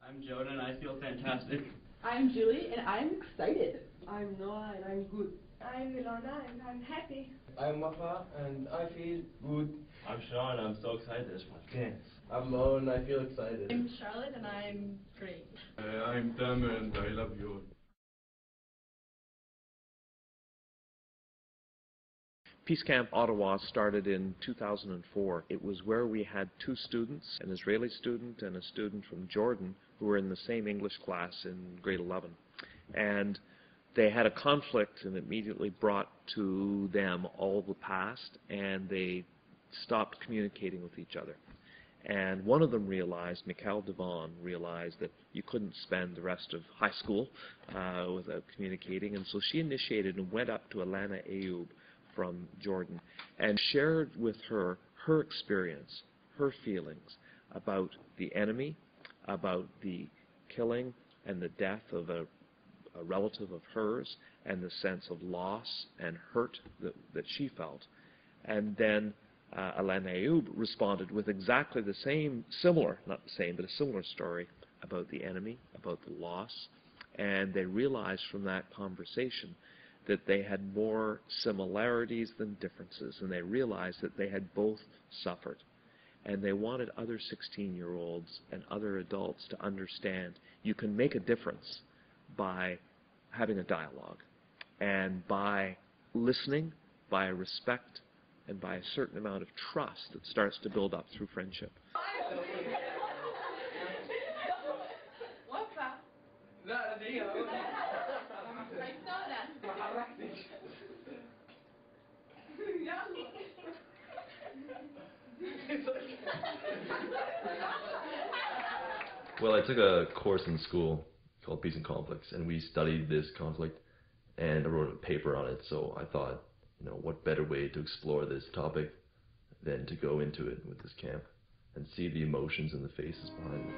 I'm Jonah and I feel fantastic. I'm Julie and I'm excited. I'm Noah and I'm good. I'm Ilona and I'm happy. I'm Wafa and I feel good. I'm Sean and I'm so excited. Okay. I'm Mo and I feel excited. I'm Charlotte and I'm great. I'm Tamer and I love you all. Peace Camp Ottawa started in 2004. It was where we had two students, an Israeli student and a student from Jordan, who were in the same English class in grade 11. And they had a conflict and immediately brought to them all the past, and they stopped communicating with each other. And one of them realized, Mikhail Devon, realized that you couldn't spend the rest of high school without communicating, and so she initiated and went up to Alana Ayoub from Jordan and shared with her her experience, her feelings about the enemy, about the killing and the death of a relative of hers, and the sense of loss and hurt that she felt. And then Alana Ayoub responded with exactly the same, similar, not the same, but a similar story about the enemy, about the loss. And they realized from that conversation that they had more similarities than differences, and they realized that they had both suffered. And they wanted other 16-year-olds and other adults to understand you can make a difference by having a dialogue, and by listening, by respect, and by a certain amount of trust that starts to build up through friendship. Well, I took a course in school called Peace and Conflicts, and we studied this conflict, and I wrote a paper on it. So I thought, what better way to explore this topic than to go into it with this camp and see the emotions and the faces behind it.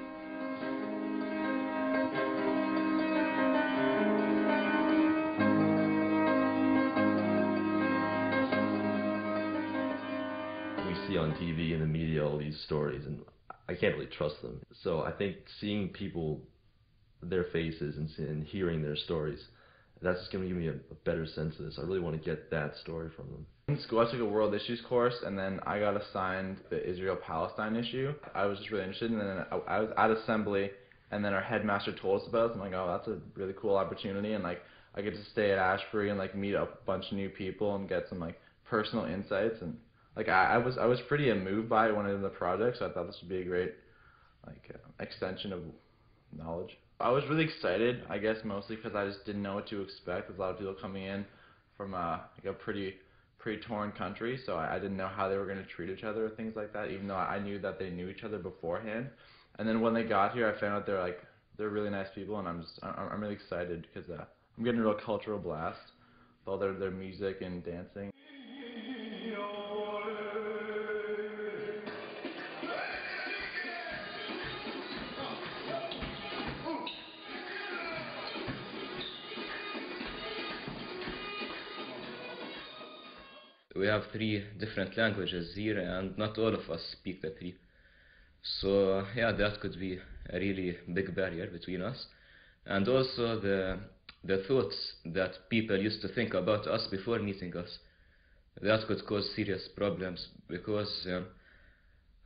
We see on TV and the media all these stories, and I can't really trust them. So I think seeing people, their faces, and hearing their stories, that's just going to give me a better sense of this. I really want to get that story from them. In school, I took a world issues course, and then I got assigned the Israel-Palestine issue. I was just really interested, and then I was at assembly, and then our headmaster told us about it. I'm like, oh, that's a really cool opportunity, and I get to stay at Ashbury and meet a bunch of new people and get some personal insights, and I was pretty moved by one of the projects. So I thought this would be a great extension of knowledge. I was really excited, I guess mostly because I just didn't know what to expect. There's a lot of people coming in from a pretty torn country, so I didn't know how they were going to treat each other or things like that, even though I knew that they knew each other beforehand. And then when they got here, I found out they're really nice people, and I'm really excited because I'm getting a real cultural blast with all their music and dancing. We have 3 different languages here, and not all of us speak the 3. So yeah, that could be a really big barrier between us. And also the thoughts that people used to think about us before meeting us, that could cause serious problems, because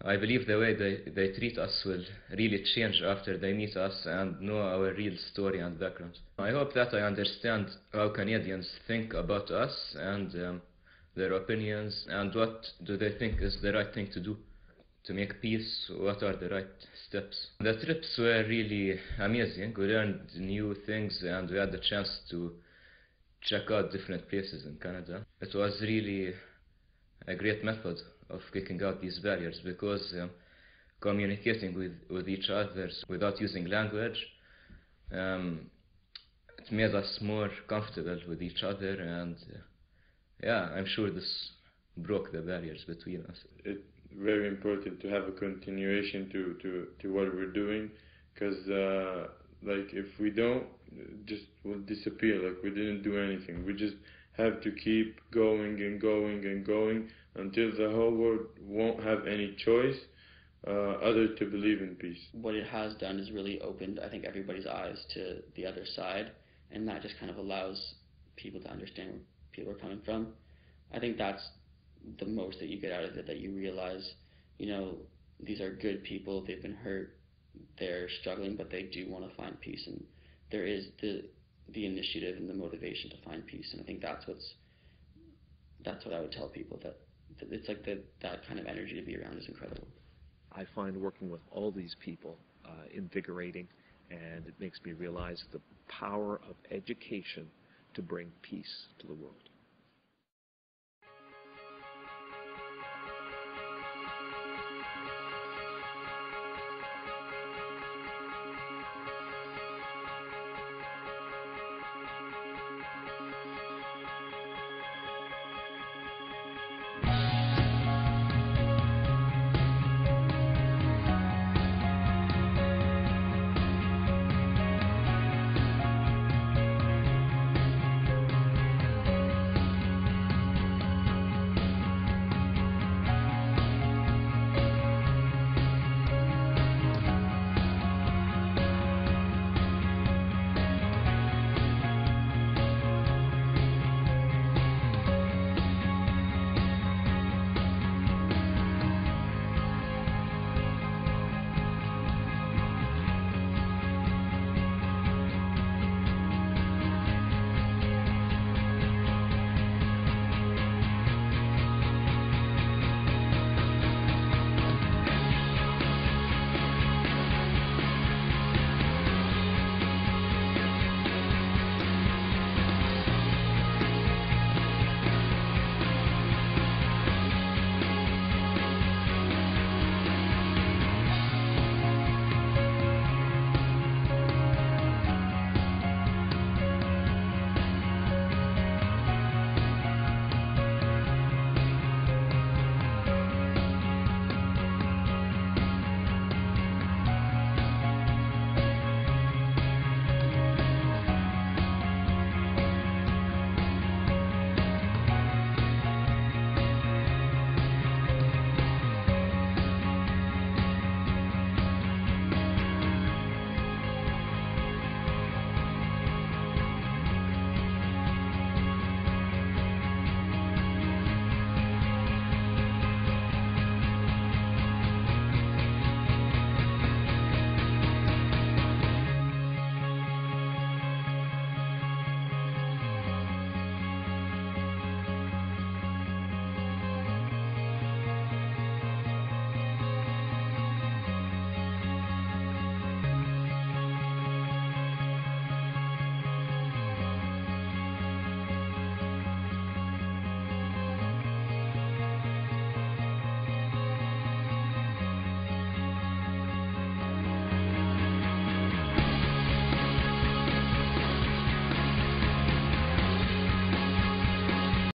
I believe the way they treat us will really change after they meet us and know our real story and background. I hope that I understand how Canadians think about us and their opinions, and what do they think is the right thing to do to make peace. What are the right steps? The trips were really amazing. We learned new things, and we had the chance to check out different places in Canada. It was really a great method of kicking out these barriers, because communicating with each other without using language, it made us more comfortable with each other, and yeah, I'm sure this broke the barriers between us. It's very important to have a continuation to what we're doing, because if we don't, just will disappear, we didn't do anything. We just have to keep going and going and going until the whole world won't have any choice others to believe in peace. What it has done is really opened, I think, everybody's eyes to the other side, and that just kind of allows people to understand where people are coming from. I think that's the most that you get out of it, that you realize, you know, these are good people, they've been hurt, they're struggling, but they do want to find peace, and there is the initiative and the motivation to find peace, and I think that's what I would tell people, that it's like that kind of energy to be around is incredible. I find working with all these people invigorating, and it makes me realize the power of education to bring peace to the world.